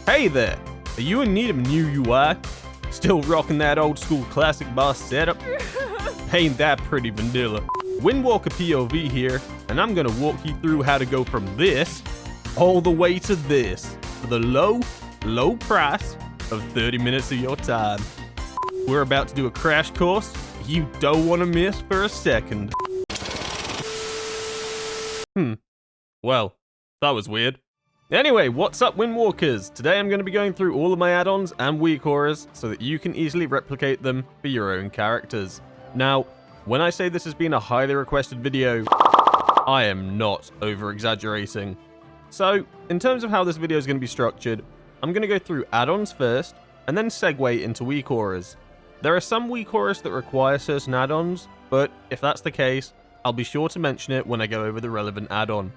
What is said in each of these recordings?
Hey there! Are you in need of a new UI? Still rocking that old school classic boss setup? Ain't that pretty vanilla? Windwalker POV here, and I'm gonna walk you through how to go from this all the way to this for the low price of 30 minutes of your time. We're about to do a crash course you don't want to miss for a second. Well, that was weird. Anyway, what's up, Windwalkers? Today I'm going to be going through all of my add-ons and Weakauras so that you can easily replicate them for your own characters. Now, when I say this has been a highly requested video, I am not over-exaggerating. So, in terms of how this video is going to be structured, I'm going to go through add-ons first, and then segue into Weakauras. There are some Weakauras that require certain add-ons, but if that's the case, I'll be sure to mention it when I go over the relevant add-on.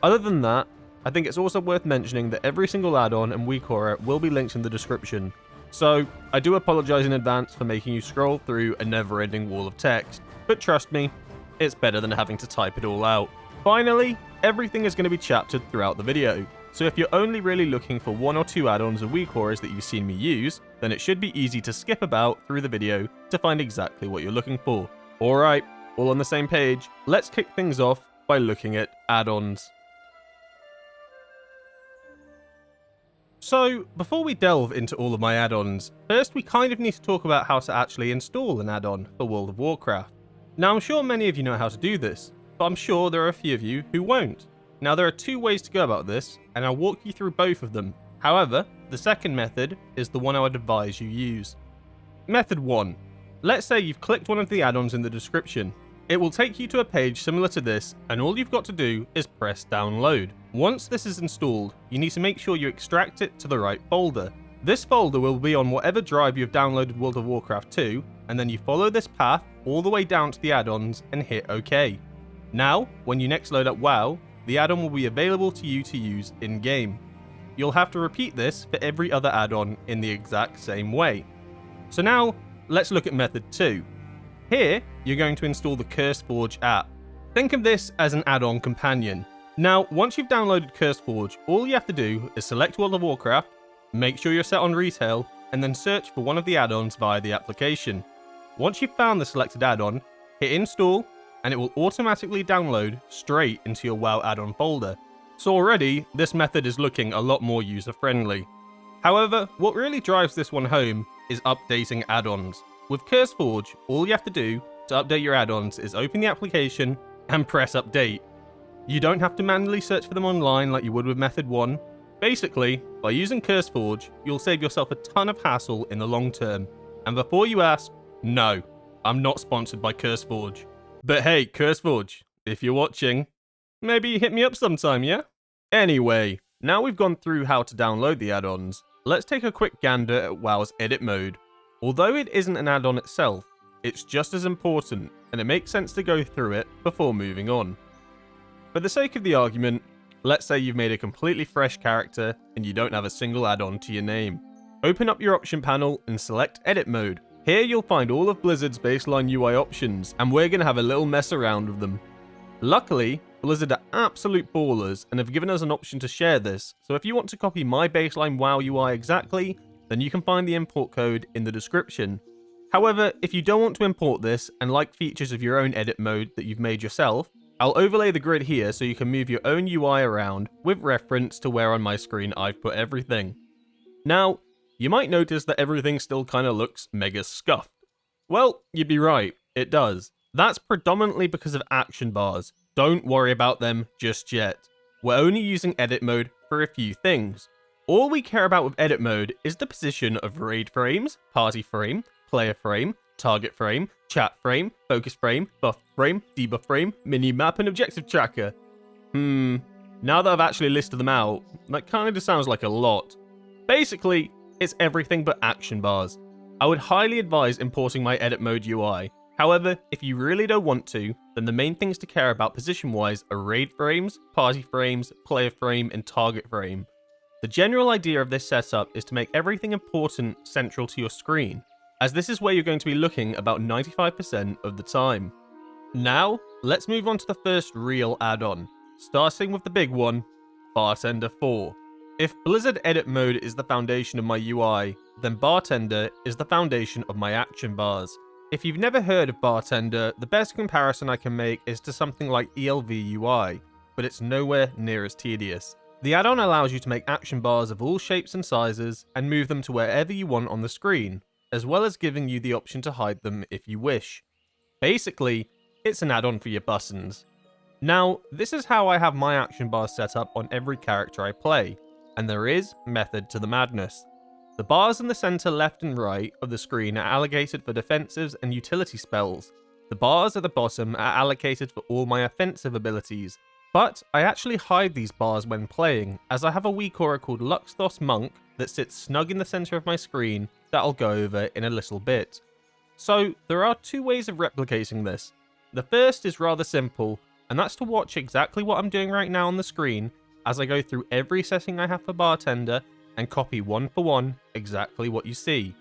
Other than that, I think it's also worth mentioning that every single add-on and Weakaura will be linked in the description. So, I do apologize in advance for making you scroll through a never-ending wall of text, but trust me, it's better than having to type it all out. Finally, everything is going to be chaptered throughout the video, so if you're only really looking for one or two add-ons or Weakauras that you've seen me use, then it should be easy to skip about through the video to find exactly what you're looking for. Alright, all on the same page, let's kick things off by looking at add-ons. So, before we delve into all of my add-ons, first we kind of need to talk about how to actually install an add-on for World of Warcraft. Now, I'm sure many of you know how to do this, but I'm sure there are a few of you who won't. Now, there are two ways to go about this, and I'll walk you through both of them. However, the second method is the one I would advise you use. Method 1. Let's say you've clicked one of the add-ons in the description. It will take you to a page similar to this, and all you've got to do is press download. Once this is installed, you need to make sure you extract it to the right folder. This folder will be on whatever drive you've downloaded World of Warcraft to, and then you follow this path all the way down to the add-ons and hit OK. Now, when you next load up WoW, the add-on will be available to you to use in-game. You'll have to repeat this for every other add-on in the exact same way. So now, let's look at method 2. Here, you're going to install the CurseForge app. Think of this as an add-on companion. Now, once you've downloaded CurseForge, all you have to do is select World of Warcraft, make sure you're set on retail, and then search for one of the add-ons via the application. Once you've found the selected add-on, hit install, and it will automatically download straight into your WoW add-on folder. So already, this method is looking a lot more user-friendly. However, what really drives this one home is updating add-ons. With CurseForge, all you have to do to update your add-ons is open the application and press update. You don't have to manually search for them online like you would with method 1. Basically, by using CurseForge, you'll save yourself a ton of hassle in the long term. And before you ask, no, I'm not sponsored by CurseForge. But hey, CurseForge, if you're watching, maybe hit me up sometime, yeah? Anyway, now we've gone through how to download the add-ons, let's take a quick gander at WoW's edit mode. Although it isn't an add-on itself, it's just as important, and it makes sense to go through it before moving on. For the sake of the argument, let's say you've made a completely fresh character and you don't have a single add-on to your name. Open up your option panel and select edit mode. Here you'll find all of Blizzard's baseline UI options, and we're going to have a little mess around with them. Luckily, Blizzard are absolute ballers and have given us an option to share this, so if you want to copy my baseline WoW UI exactly, then you can find the import code in the description. However, if you don't want to import this and like features of your own edit mode that you've made yourself, I'll overlay the grid here so you can move your own UI around with reference to where on my screen I've put everything. Now, you might notice that everything still kinda looks mega scuffed. Well, you'd be right, it does. That's predominantly because of action bars. Don't worry about them just yet. We're only using edit mode for a few things. All we care about with edit mode is the position of raid frames, party frame, player frame, target frame, chat frame, focus frame, buff frame, debuff frame, mini-map, and objective tracker. Now that I've actually listed them out, that kind of sounds like a lot. Basically, it's everything but action bars. I would highly advise importing my edit mode UI. However, if you really don't want to, then the main things to care about position-wise are raid frames, party frames, player frame, and target frame. The general idea of this setup is to make everything important central to your screen, as this is where you're going to be looking about 95% of the time. Now, let's move on to the first real add-on, starting with the big one, Bartender4. If Blizzard edit mode is the foundation of my UI, then Bartender is the foundation of my action bars. If you've never heard of Bartender, the best comparison I can make is to something like ELV UI, but it's nowhere near as tedious. The add-on allows you to make action bars of all shapes and sizes and move them to wherever you want on the screen, as well as giving you the option to hide them if you wish. Basically, it's an add-on for your buttons. Now, this is how I have my action bars set up on every character I play, and there is method to the madness. The bars in the center left and right of the screen are allocated for defensives and utility spells. The bars at the bottom are allocated for all my offensive abilities, but I actually hide these bars when playing, as I have a Weakaura called Luxthos Monk that sits snug in the center of my screen that I'll go over in a little bit. So there are two ways of replicating this. The first is rather simple, and that's to watch exactly what I'm doing right now on the screen as I go through every setting I have for Bartender and copy one for one exactly what you see.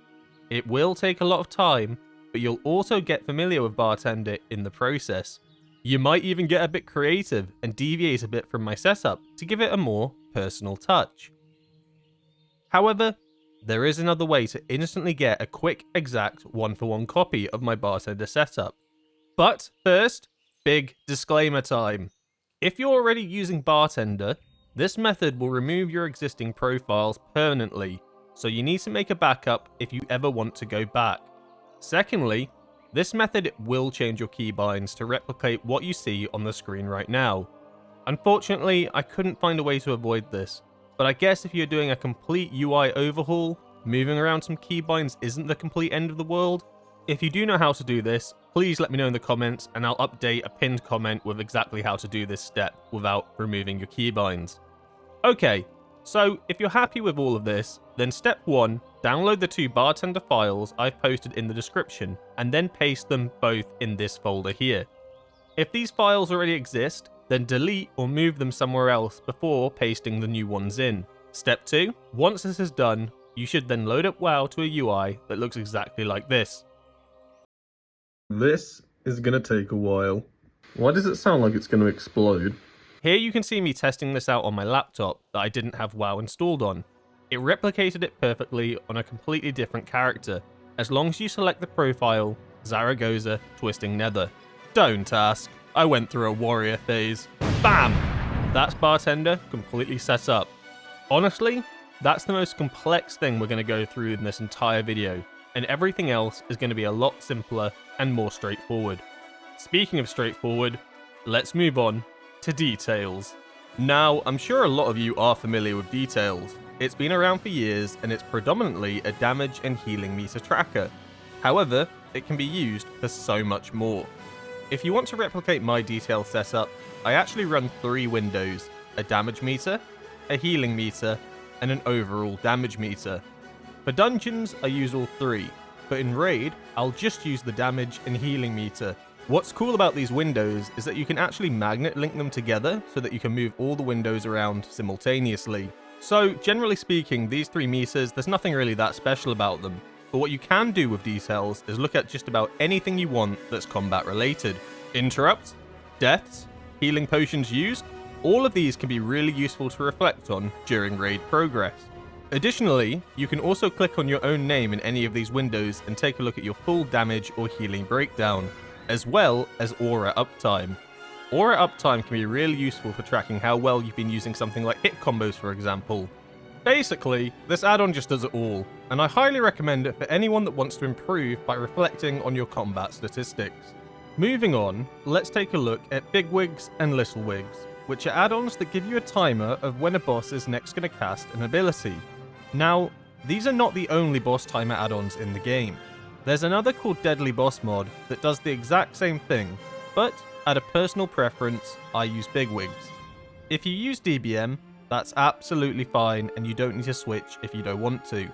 It will take a lot of time, but you'll also get familiar with Bartender in the process. You might even get a bit creative and deviate a bit from my setup to give it a more personal touch. However, there is another way to instantly get a quick, exact one-for-one copy of my Bartender setup. But first, big disclaimer time. If you're already using Bartender, this method will remove your existing profiles permanently, so you need to make a backup if you ever want to go back. Secondly, this method will change your keybinds to replicate what you see on the screen right now. Unfortunately, I couldn't find a way to avoid this, but I guess if you're doing a complete UI overhaul, moving around some keybinds isn't the complete end of the world. If you do know how to do this, please let me know in the comments and I'll update a pinned comment with exactly how to do this step without removing your keybinds. Okay, so if you're happy with all of this, then step 1, download the 2 Bartender files I've posted in the description and then paste them both in this folder here. If these files already exist, then delete or move them somewhere else before pasting the new ones in. Step 2, once this is done, you should then load up WoW to a UI that looks exactly like this. This is going to take a while. Why does it sound like it's going to explode? Here you can see me testing this out on my laptop that I didn't have WoW installed on. It replicated it perfectly on a completely different character, as long as you select the profile, Zaragoza Twisting Nether. Don't ask, I went through a warrior phase. BAM! That's Bartender completely set up. Honestly, that's the most complex thing we're going to go through in this entire video, and everything else is going to be a lot simpler and more straightforward. Speaking of straightforward, let's move on to details. Now, I'm sure a lot of you are familiar with details. It's been around for years and it's predominantly a damage and healing meter tracker. However, it can be used for so much more. If you want to replicate my detail setup, I actually run 3 windows: a damage meter, a healing meter, and an overall damage meter. For dungeons, I use all 3, but in Raid, I'll just use the damage and healing meter. What's cool about these windows is that you can actually magnet link them together so that you can move all the windows around simultaneously. So, generally speaking, these 3 meters, there's nothing really that special about them. But what you can do with details is look at just about anything you want that's combat related. Interrupts, deaths, healing potions used, all of these can be really useful to reflect on during raid progress. Additionally, you can also click on your own name in any of these windows and take a look at your full damage or healing breakdown, as well as aura uptime. Aura uptime can be really useful for tracking how well you've been using something like hit combos, for example. Basically, this add-on just does it all, and I highly recommend it for anyone that wants to improve by reflecting on your combat statistics. Moving on, let's take a look at Bigwigs and Littlewigs, which are add-ons that give you a timer of when a boss is next going to cast an ability. Now, these are not the only boss timer add-ons in the game. There's another called Deadly Boss Mod that does the exact same thing, but out of personal preference, I use Bigwigs. If you use DBM, that's absolutely fine and you don't need to switch if you don't want to.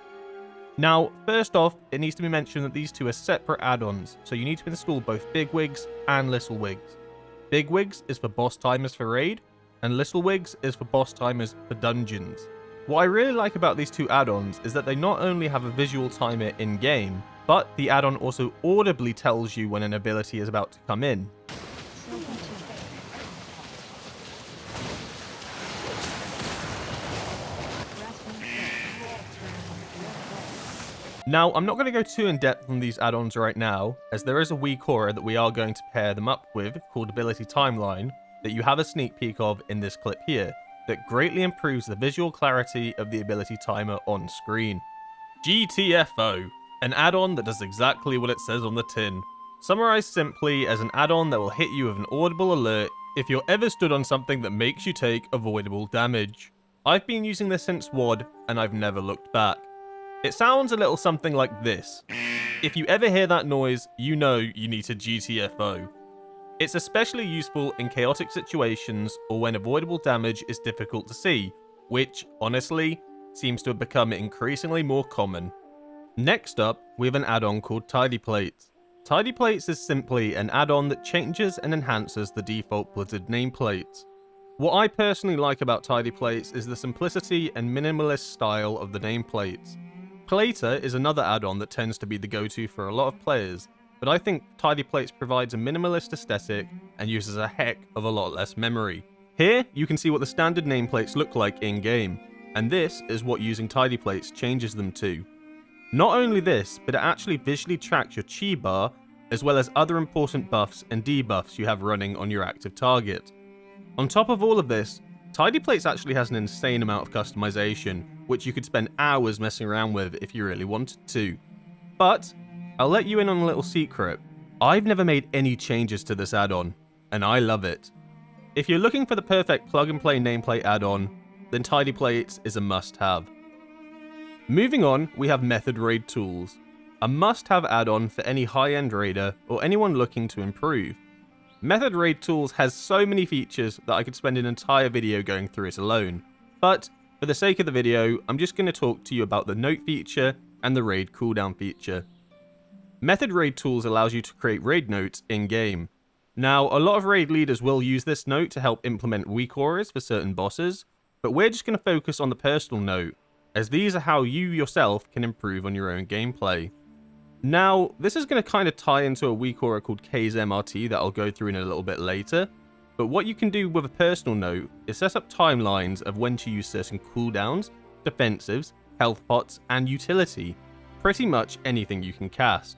Now, first off, it needs to be mentioned that these 2 are separate add-ons, so you need to install both Bigwigs and Littlewigs. Bigwigs is for boss timers for Raid, and Littlewigs is for boss timers for dungeons. What I really like about these 2 add-ons is that they not only have a visual timer in-game, but the add-on also audibly tells you when an ability is about to come in. Now, I'm not going to go too in depth on these add-ons right now, as there is a Weakaura that we are going to pair them up with called Ability Timeline that you have a sneak peek of in this clip here that greatly improves the visual clarity of the ability timer on screen. G.T.F.O, an add-on that does exactly what it says on the tin. Summarized simply as an add-on that will hit you with an audible alert if you're ever stood on something that makes you take avoidable damage. I've been using this since WoD and I've never looked back. It sounds a little something like this. If you ever hear that noise, you know you need to G.T.F.O. It's especially useful in chaotic situations or when avoidable damage is difficult to see, which, honestly, seems to have become increasingly more common. Next up, we have an add-on called Tidyplates. Tidyplates is simply an add-on that changes and enhances the default Blizzard nameplates. What I personally like about Tidyplates is the simplicity and minimalist style of the nameplates. Plater is another add-on that tends to be the go-to for a lot of players, but I think Tidyplates provides a minimalist aesthetic and uses a heck of a lot less memory. Here, you can see what the standard nameplates look like in-game, and this is what using Tidyplates changes them to. Not only this, but it actually visually tracks your chi bar, as well as other important buffs and debuffs you have running on your active target. On top of all of this, Tidyplates actually has an insane amount of customization, which you could spend hours messing around with if you really wanted to. But I'll let you in on a little secret. I've never made any changes to this add-on, and I love it. If you're looking for the perfect plug-and-play nameplate add-on, then Tidyplates is a must-have. Moving on, we have Method Raid Tools, a must-have add-on for any high-end raider or anyone looking to improve. Method Raid Tools has so many features that I could spend an entire video going through it alone, but for the sake of the video, I'm just going to talk to you about the note feature and the raid cooldown feature. Method Raid Tools allows you to create raid notes in-game. Now, a lot of raid leaders will use this note to help implement Weakauras for certain bosses, but we're just going to focus on the personal note, as these are how you yourself can improve on your own gameplay. Now, this is going to kind of tie into a Weakaura called KazeMRT that I'll go through in a little bit later, but what you can do with a personal note is set up timelines of when to use certain cooldowns, defensives, health pots, and utility. Pretty much anything you can cast.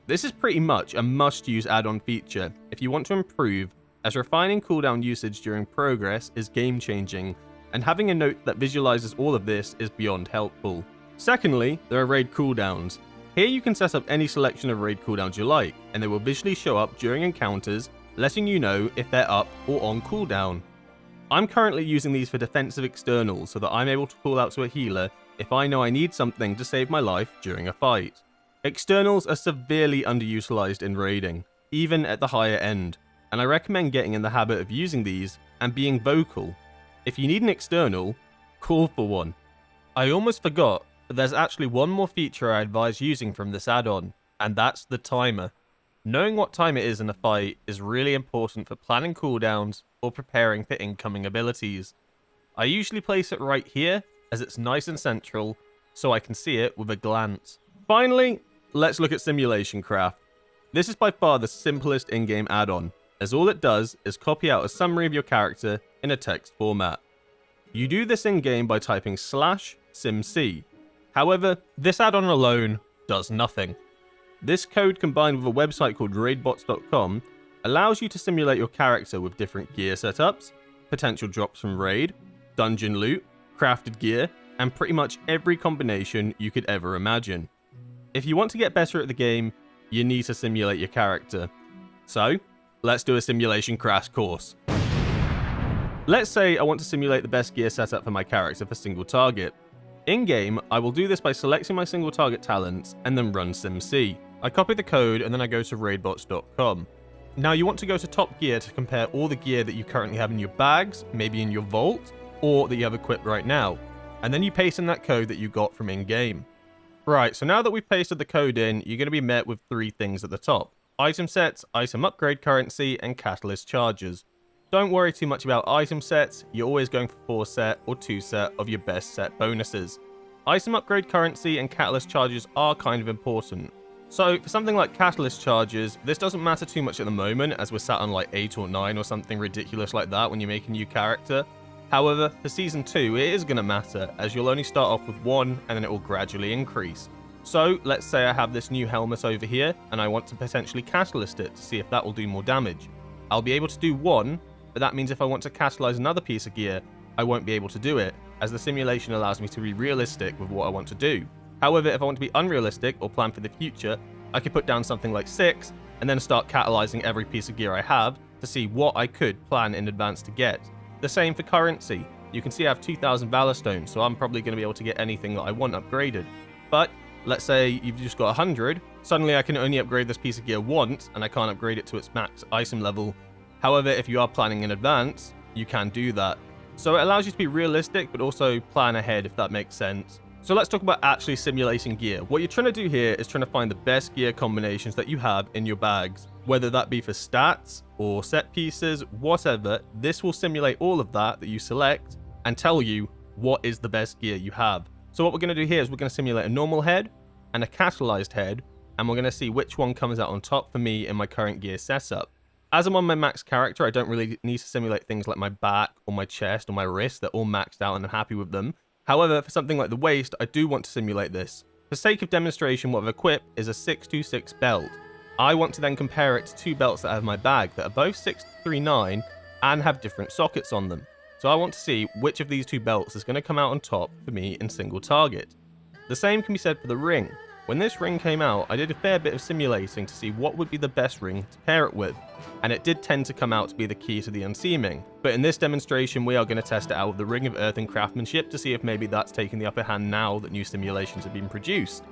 This is pretty much a must-use add-on feature if you want to improve, as refining cooldown usage during progress is game-changing, and having a note that visualizes all of this is beyond helpful. Secondly, there are raid cooldowns. Here you can set up any selection of raid cooldowns you like, and they will visually show up during encounters, letting you know if they're up or on cooldown. I'm currently using these for defensive externals so that I'm able to call out to a healer if I know I need something to save my life during a fight. Externals are severely underutilized in raiding, even at the higher end, and I recommend getting in the habit of using these and being vocal. If you need an external, call for one. I almost forgot, but there's actually one more feature I advise using from this add-on, and that's the timer. Knowing what time it is in a fight is really important for planning cooldowns or preparing for incoming abilities. I usually place it right here, as it's nice and central, so I can see it with a glance. Finally, let's look at Simulationcraft. This is by far the simplest in-game add-on, as all it does is copy out a summary of your character in a text format. You do this in-game by typing /simc. However, this add-on alone does nothing. This code combined with a website called raidbots.com allows you to simulate your character with different gear setups, potential drops from raid, dungeon loot, crafted gear, and pretty much every combination you could ever imagine. If you want to get better at the game, you need to simulate your character. So, let's do a simulation crash course. Let's say I want to simulate the best gear setup for my character for single target. In-game, I will do this by selecting my single target talents and then run simc. I copy the code and then I go to raidbots.com. Now you want to go to top gear to compare all the gear that you currently have in your bags, maybe in your vault, or that you have equipped right now. And then you paste in that code that you got from in-game. Right, so now that we've pasted the code in, you're going to be met with three things at the top. Item sets, item upgrade currency, and catalyst charges. Don't worry too much about item sets, you're always going for 4 set or 2 set of your best set bonuses. Item upgrade currency and catalyst charges are kind of important. So for something like catalyst charges, this doesn't matter too much at the moment as we're sat on like 8 or 9 or something ridiculous like that when you make a new character. However, for Season 2 it is going to matter as you'll only start off with 1 and then it will gradually increase. So let's say I have this new helmet over here and I want to potentially catalyst it to see if that will do more damage. I'll be able to do one, but that means if I want to catalyze another piece of gear, I won't be able to do it, as the simulation allows me to be realistic with what I want to do. However, if I want to be unrealistic or plan for the future, I could put down something like 6 and then start catalyzing every piece of gear I have to see what I could plan in advance to get. The same for currency. You can see I have 2,000 Valor Stones, so I'm probably going to be able to get anything that I want upgraded. But let's say you've just got 100, suddenly I can only upgrade this piece of gear once and I can't upgrade it to its max item level. However, if you are planning in advance, you can do that. So it allows you to be realistic, but also plan ahead, if that makes sense. So let's talk about actually simulating gear. What you're trying to do here is trying to find the best gear combinations that you have in your bags. Whether that be for stats or set pieces, whatever, this will simulate all of that you select and tell you what is the best gear you have. So what we're going to do here is we're going to simulate a normal head and a catalyzed head, and we're going to see which one comes out on top for me in my current gear setup. As I'm on my max character, I don't really need to simulate things like my back or my chest or my wrist. They're all maxed out and I'm happy with them. However, for something like the waist, I do want to simulate this. For sake of demonstration, what I've equipped is a 626 belt. I want to then compare it to 2 belts that I have in my bag that are both 639 and have different sockets on them. So I want to see which of these 2 belts is going to come out on top for me in single target. The same can be said for the ring. When this ring came out, I did a fair bit of simulating to see what would be the best ring to pair it with, and it did tend to come out to be the key to the unseeming. But in this demonstration, we are going to test it out with the Ring of Earth and Craftsmanship to see if maybe that's taking the upper hand now that new simulations have been produced.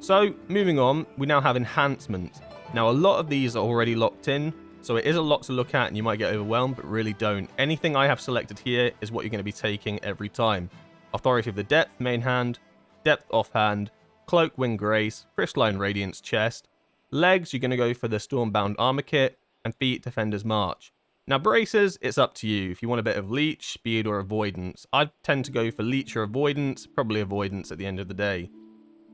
So, moving on, we now have enhancements. Now, a lot of these are already locked in, so it is a lot to look at and you might get overwhelmed, but really don't. Anything I have selected here is what you're going to be taking every time. Authority of the Depth, main hand, Depth offhand, Cloak, Wing Grace, Crystalline Radiance chest. Legs, you're going to go for the Stormbound Armor Kit, and feet, Defender's March. Now braces, it's up to you. If you want a bit of leech, speed, or avoidance. I tend to go for leech or avoidance, probably avoidance at the end of the day.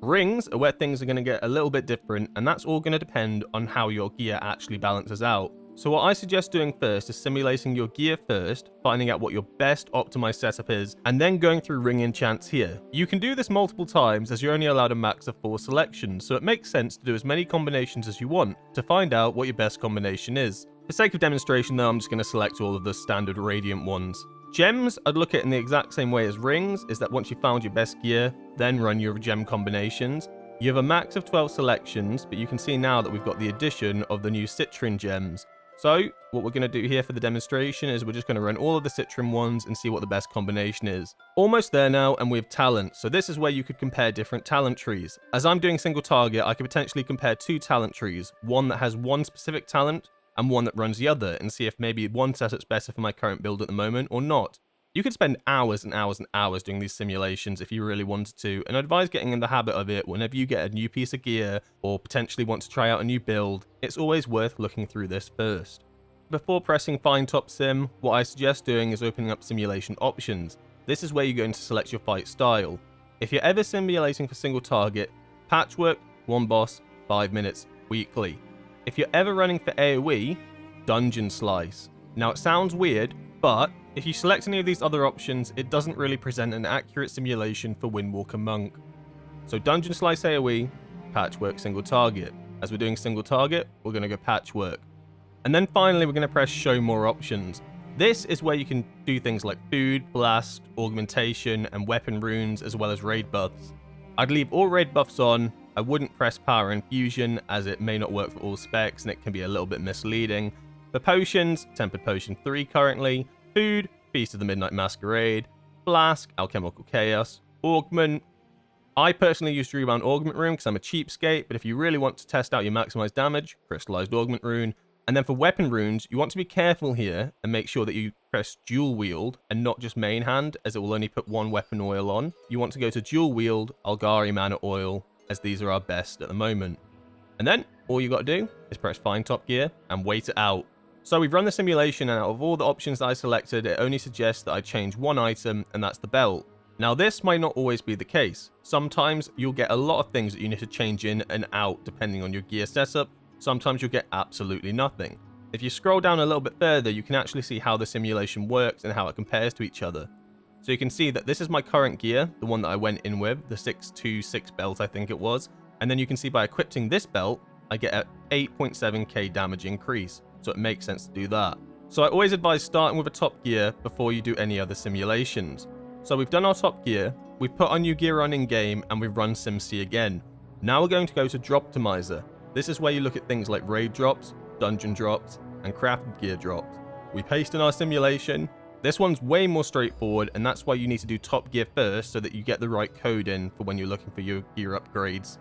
Rings are where things are going to get a little bit different, and that's all going to depend on how your gear actually balances out. So what I suggest doing first is simulating your gear first, finding out what your best optimized setup is, and then going through ring enchants here. You can do this multiple times as you're only allowed a max of 4 selections, so it makes sense to do as many combinations as you want to find out what your best combination is. For sake of demonstration though, I'm just going to select all of the standard radiant ones. Gems, I'd look at it in the exact same way as rings, is that once you've found your best gear, then run your gem combinations. You have a max of 12 selections, but you can see now that we've got the addition of the new Citrin gems. So, what we're going to do here for the demonstration is we're just going to run all of the Citrin ones and see what the best combination is. Almost there now, and we have talent. So this is where you could compare different talent trees. As I'm doing single target, I could potentially compare 2 talent trees. One that has one specific talent, and one that runs the other, and see if maybe one setup's better for my current build at the moment, or not. You could spend hours and hours and hours doing these simulations if you really wanted to, and I advise getting in the habit of it whenever you get a new piece of gear, or potentially want to try out a new build. It's always worth looking through this first. Before pressing Find Top Sim, what I suggest doing is opening up simulation options. This is where you're going to select your fight style. If you're ever simulating for single target, patchwork, 1 boss, 5 minutes, weekly. If you're ever running for AoE, dungeon slice. Now it sounds weird, but if you select any of these other options, it doesn't really present an accurate simulation for Windwalker Monk. So Dungeon Slice AoE, Patchwork single target. As we're doing single target, we're going to go Patchwork. And then finally, we're going to press Show More Options. This is where you can do things like food, blast, augmentation, and weapon runes, as well as raid buffs. I'd leave all raid buffs on. I wouldn't press Power Infusion, as it may not work for all specs, and it can be a little bit misleading. For potions, Tempered Potion 3 currently. Food, Feast of the Midnight Masquerade, Flask, Alchemical Chaos, Augment. I personally use Rebound Augment Rune because I'm a cheapskate, but if you really want to test out your maximized damage, Crystallized Augment Rune. And then for weapon runes, you want to be careful here and make sure that you press Dual Wield and not just Main Hand, as it will only put 1 weapon oil on. You want to go to Dual Wield, Algari Mana Oil, as these are our best at the moment. And then all you got to do is press Find Top Gear and wait it out. So we've run the simulation, and out of all the options that I selected, it only suggests that I change 1 item, and that's the belt. Now this might not always be the case. Sometimes you'll get a lot of things that you need to change in and out depending on your gear setup. Sometimes you'll get absolutely nothing. If you scroll down a little bit further, you can actually see how the simulation works and how it compares to each other. So you can see that this is my current gear, the one that I went in with, the 626 belt I think it was. And then you can see by equipping this belt, I get a 8.7k damage increase. So it makes sense to do that. So I always advise starting with a top gear before you do any other simulations. So we've done our top gear, we've put our new gear on in game, and we've run SimC again. Now we're going to go to Droptimizer. This is where you look at things like raid drops, dungeon drops, and crafted gear drops. We paste in our simulation. This one's way more straightforward, and that's why you need to do top gear first so that you get the right code in for when you're looking for your gear upgrades.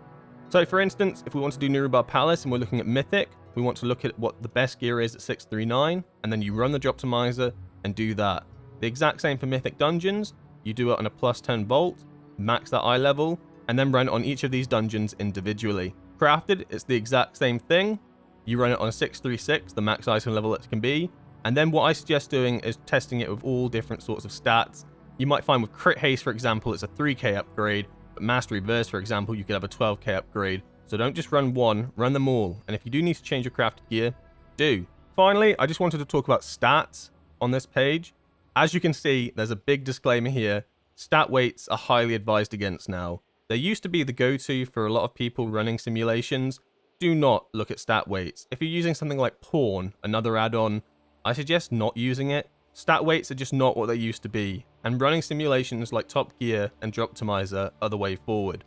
So for instance, if we want to do Nurubar Palace and we're looking at Mythic, we want to look at what the best gear is at 639, and then you run the Droptimizer and do that. The exact same for Mythic Dungeons. You do it on a plus 10 Vault, max that eye level, and then run it on each of these dungeons individually. Crafted, it's the exact same thing. You run it on 636, the max item level it can be, and then what I suggest doing is testing it with all different sorts of stats. You might find with Crit Haste, for example, it's a 3k upgrade, but Mastery Verse, for example, you could have a 12k upgrade. So don't just run one, run them all, and if you do need to change your crafted gear, do. Finally, I just wanted to talk about stats on this page. As you can see, there's a big disclaimer here. Stat weights are highly advised against now. They used to be the go-to for a lot of people running simulations. Do not look at stat weights. If you're using something like Pawn, another add-on, I suggest not using it. Stat weights are just not what they used to be, and running simulations like Top Gear and Droptimizer are the way forward.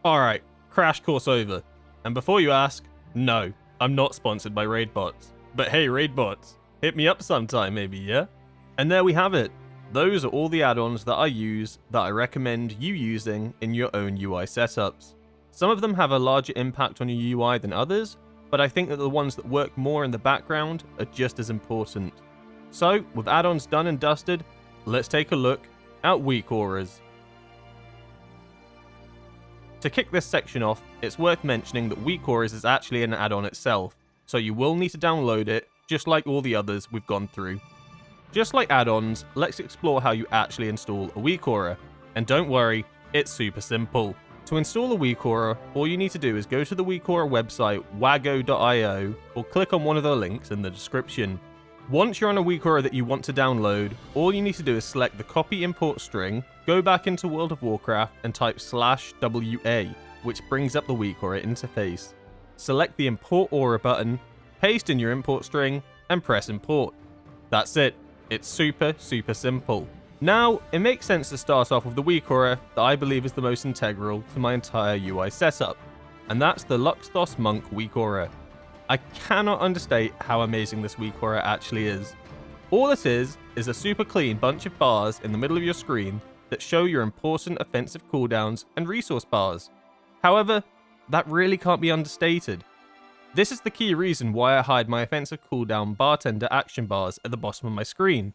Alright, crash course over. And before you ask, no, I'm not sponsored by Raidbots. But hey Raidbots, hit me up sometime maybe, yeah? And there we have it. Those are all the add-ons that I use that I recommend you using in your own UI setups. Some of them have a larger impact on your UI than others, but I think that the ones that work more in the background are just as important. So, with add-ons done and dusted, let's take a look at Weakauras. To kick this section off, it's worth mentioning that Weakauras is actually an add-on itself, so you will need to download it, just like all the others we've gone through. Just like add-ons, let's explore how you actually install a Weakaura. And don't worry, it's super simple. To install a Weakaura, all you need to do is go to the Weakaura website, wago.io, or click on one of the links in the description. Once you're on a Weakaura that you want to download, all you need to do is select the copy import string, go back into World of Warcraft and type /WA, which brings up the Weakaura interface. Select the Import Aura button, paste in your import string, and press import. That's it. It's super simple. Now, it makes sense to start off with the Weakaura that I believe is the most integral to my entire UI setup, and that's the Luxthos Monk Weakaura. I cannot understate how amazing this Weakaura actually is. All it is a super clean bunch of bars in the middle of your screen that show your important offensive cooldowns and resource bars. However, that really can't be understated. This is the key reason why I hide my offensive cooldown Bartender action bars at the bottom of my screen,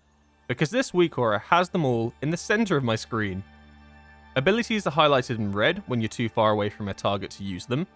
because this Weakaura has them all in the center of my screen. Abilities are highlighted in red when you're too far away from a target to use them,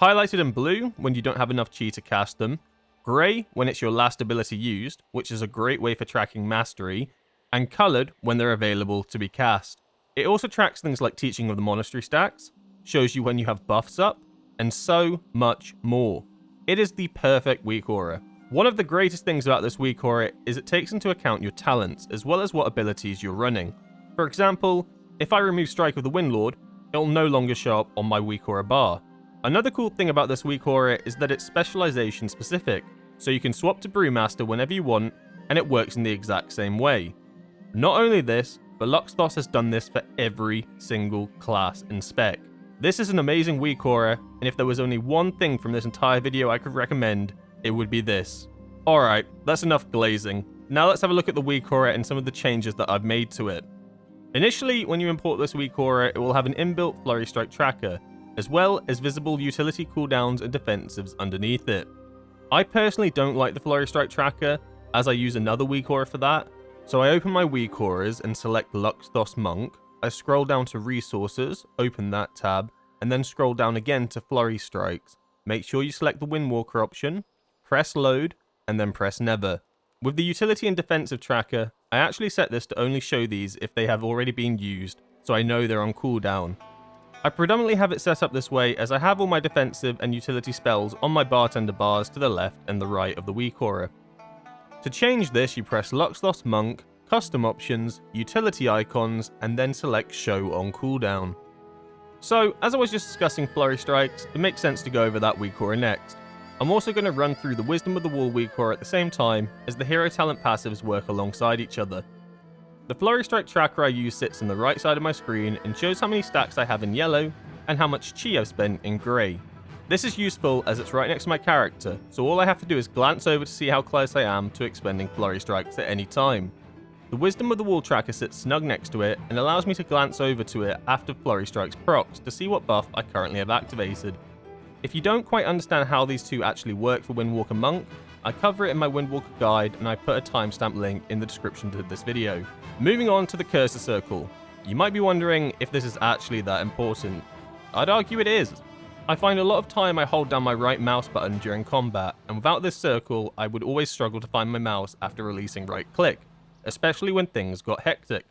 highlighted in blue when you don't have enough chi to cast them, grey when it's your last ability used, which is a great way for tracking mastery, and coloured when they're available to be cast. It also tracks things like Teaching of the Monastery stacks, shows you when you have buffs up, and so much more. It is the perfect Weakaura. One of the greatest things about this Weakaura is it takes into account your talents as well as what abilities you're running. For example, if I remove Strike of the Windlord, it'll no longer show up on my Weakaura bar. Another cool thing about this Weakaura is that it's specialization specific, so you can swap to Brewmaster whenever you want, and it works in the exact same way. Not only this, but Luxthos has done this for every single class and spec. This is an amazing Weakaura, and if there was only one thing from this entire video I could recommend, it would be this. Alright, that's enough glazing. Now let's have a look at the Weakaura and some of the changes that I've made to it. Initially, when you import this Weakaura, it will have an inbuilt Flurry Strike tracker, as well as visible utility cooldowns and defensives underneath it. I personally don't like the Flurry Strike tracker, as I use another Weakaura for that, so I open my Weakauras and select Luxthos Monk. I scroll down to Resources, open that tab, and then scroll down again to Flurry Strikes. Make sure you select the Windwalker option, press Load, and then press Never. With the Utility and Defensive Tracker, I actually set this to only show these if they have already been used, so I know they're on cooldown. I predominantly have it set up this way as I have all my defensive and utility spells on my Bartender bars to the left and the right of the Weakaura. To change this, you press Luxthos Monk, custom options, utility icons, and then select show on cooldown. So, as I was just discussing Flurry strikes, it makes sense to go over that Weakaura next. I'm also going to run through the Wisdom of the Wall Weakaura at the same time, as the hero talent passives work alongside each other. The Flurry strike tracker I use sits on the right side of my screen and shows how many stacks I have in yellow, and how much chi I've spent in grey. This is useful as it's right next to my character, so all I have to do is glance over to see how close I am to expending Flurry strikes at any time. The Wisdom of the Wall tracker sits snug next to it and allows me to glance over to it after Flurry strikes procs to see what buff I currently have activated. If you don't quite understand how these two actually work for Windwalker Monk, I cover it in my Windwalker guide and I put a timestamp link in the description to this video. Moving on to the cursor circle. You might be wondering if this is actually that important. I'd argue it is. I find a lot of time I hold down my right mouse button during combat, and without this circle I would always struggle to find my mouse after releasing right click, especially when things got hectic.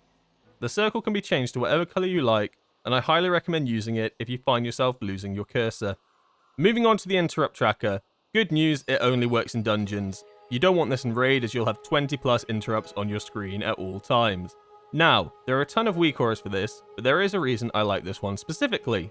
The circle can be changed to whatever colour you like, and I highly recommend using it if you find yourself losing your cursor. Moving on to the interrupt tracker. Good news, it only works in dungeons. You don't want this in raid as you'll have 20 plus interrupts on your screen at all times. Now, there are a ton of Weakauras for this, but there is a reason I like this one specifically.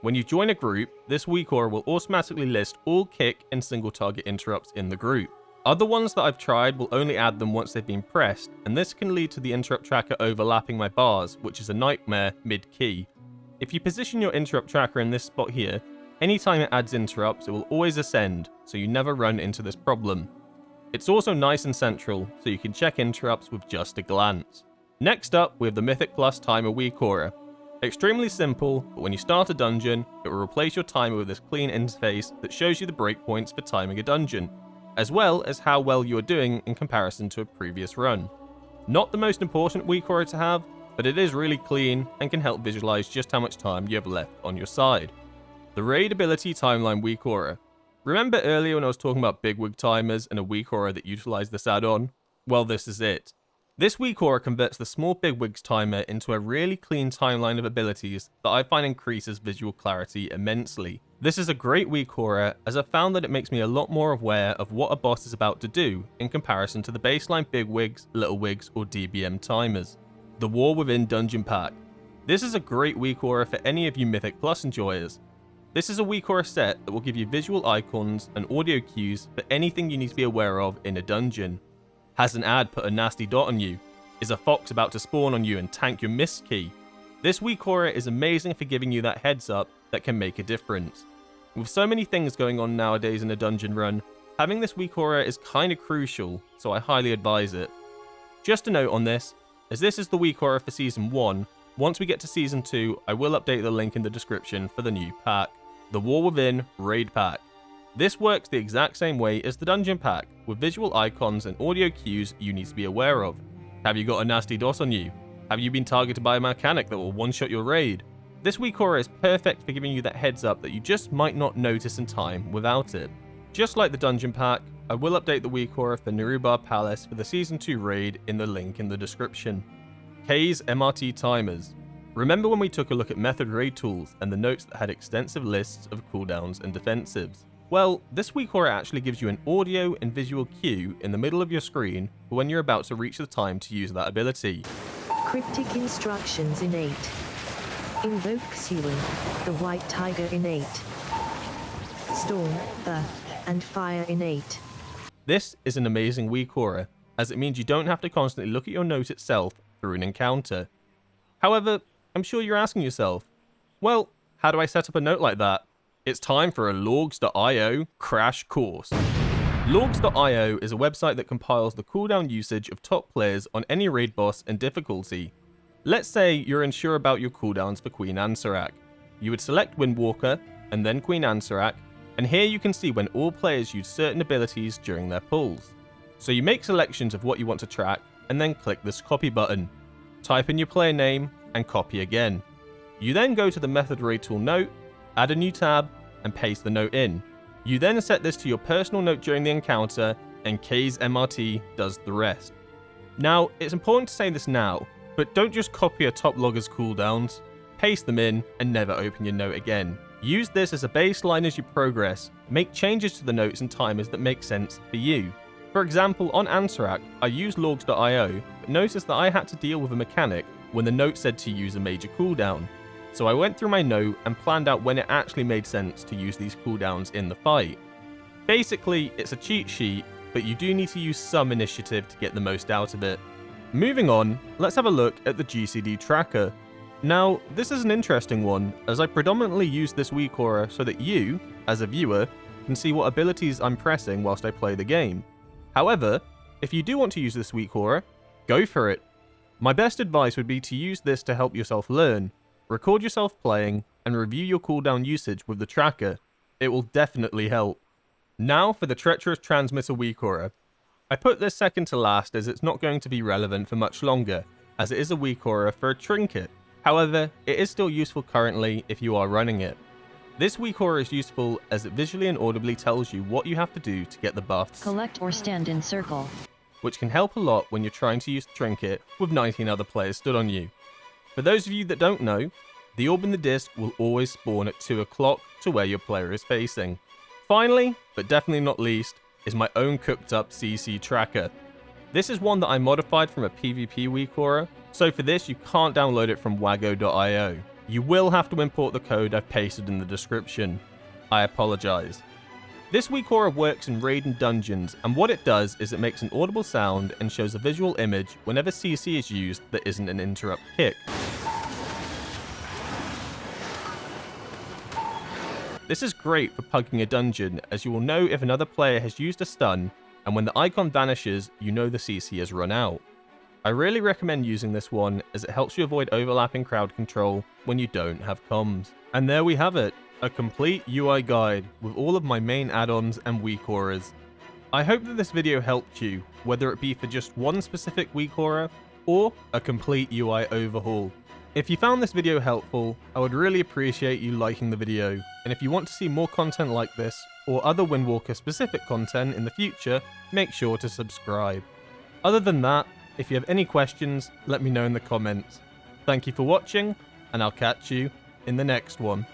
When you join a group, this Weakaura will automatically list all kick and single target interrupts in the group. Other ones that I've tried will only add them once they've been pressed, and this can lead to the interrupt tracker overlapping my bars, which is a nightmare mid-key. If you position your interrupt tracker in this spot here, anytime it adds interrupts, it will always ascend, so you never run into this problem. It's also nice and central, so you can check interrupts with just a glance. Next up, we have the Mythic Plus Timer Weakaura. Extremely simple, but when you start a dungeon, it will replace your timer with this clean interface that shows you the breakpoints for timing a dungeon, as well as how well you are doing in comparison to a previous run. Not the most important Weakaura to have, but it is really clean and can help visualize just how much time you have left on your side. The Raid Ability Timeline Weakaura. Remember earlier when I was talking about Bigwig timers and a Weakaura that utilized this add-on? Well, this is it. This Weakaura converts the small Bigwigs timer into a really clean timeline of abilities that I find increases visual clarity immensely. This is a great Weakaura as I found that it makes me a lot more aware of what a boss is about to do in comparison to the baseline Bigwigs, Littlewigs or DBM timers. The War Within Dungeon Pack. This is a great Weakaura for any of you Mythic Plus enjoyers. This is a Weakaura set that will give you visual icons and audio cues for anything you need to be aware of in a dungeon. Has an ad put a nasty dot on you? Is a fox about to spawn on you and tank your miss key? This Weakaura is amazing for giving you that heads up that can make a difference. With so many things going on nowadays in a dungeon run, having this Weakaura is kinda crucial, so I highly advise it. Just a note on this, as this is the Weakaura for Season 1, once we get to Season 2, I will update the link in the description for the new pack. The War Within Raid Pack. This works the exact same way as the Dungeon Pack, with visual icons and audio cues you need to be aware of. Have you got a nasty dot on you? Have you been targeted by a mechanic that will one-shot your raid? This Weakaura is perfect for giving you that heads up that you just might not notice in time without it. Just like the Dungeon Pack, I will update the Weakaura for Nerubar Palace for the Season 2 raid in the link in the description. KazeMRT Timers. Remember when we took a look at method raid tools and the notes that had extensive lists of cooldowns and defensives? Well, this Weakaura actually gives you an audio and visual cue in the middle of your screen for when you're about to reach the time to use that ability. Cryptic instructions innate. Invoke Siren, the White Tiger innate. Storm, Earth, and Fire innate. This is an amazing Weakaura, as it means you don't have to constantly look at your note itself through an encounter. However, I'm sure you're asking yourself, well, how do I set up a note like that? It's time for a logs.io crash course. Logs.io is a website that compiles the cooldown usage of top players on any raid boss and difficulty. Let's say you're unsure about your cooldowns for Queen Ansarak. You would select Windwalker and then Queen Ansarak, and here you can see when all players use certain abilities during their pulls. So you make selections of what you want to track and then click this copy button. Type in your player name and copy again. You then go to the method raid tool note, add a new tab, and paste the note in. You then set this to your personal note during the encounter, and KazeMRT does the rest. Now, it's important to say this now, but don't just copy a top logger's cooldowns, paste them in, and never open your note again. Use this as a baseline as you progress, make changes to the notes and timers that make sense for you. For example, on Anserac, I used logs.io, but noticed that I had to deal with a mechanic when the note said to use a major cooldown. So I went through my note and planned out when it actually made sense to use these cooldowns in the fight. Basically, it's a cheat sheet, but you do need to use some initiative to get the most out of it. Moving on, let's have a look at the GCD Tracker. Now, this is an interesting one, as I predominantly use this Weakaura so that you, as a viewer, can see what abilities I'm pressing whilst I play the game. However, if you do want to use this Weakaura, go for it. My best advice would be to use this to help yourself learn, record yourself playing, and review your cooldown usage with the tracker. It will definitely help. Now for the Treacherous Transmitter Weakaura. I put this second to last as it's not going to be relevant for much longer, as it is a Weakaura for a trinket. However, it is still useful currently if you are running it. This Weakaura is useful as it visually and audibly tells you what you have to do to get the buffs. Collect or stand in circle. Which can help a lot when you're trying to use the trinket with 19 other players stood on you. For those of you that don't know, the orb in the disc will always spawn at 2 o'clock to where your player is facing. Finally, but definitely not least, is my own cooked up CC tracker. This is one that I modified from a PvP Weakaura, so for this you can't download it from wago.io. You will have to import the code I've pasted in the description. I apologise. This Weakaura works in raid and dungeons, and what it does is it makes an audible sound and shows a visual image whenever CC is used that isn't an interrupt kick. This is great for pugging a dungeon, as you will know if another player has used a stun, and when the icon vanishes, you know the CC has run out. I really recommend using this one, as it helps you avoid overlapping crowd control when you don't have comms. And there we have it, a complete UI guide with all of my main add-ons and Weakauras. I hope that this video helped you, whether it be for just one specific Weakaura, or a complete UI overhaul. If you found this video helpful, I would really appreciate you liking the video, and if you want to see more content like this, or other Windwalker specific content in the future, make sure to subscribe. Other than that, if you have any questions, let me know in the comments. Thank you for watching, and I'll catch you in the next one.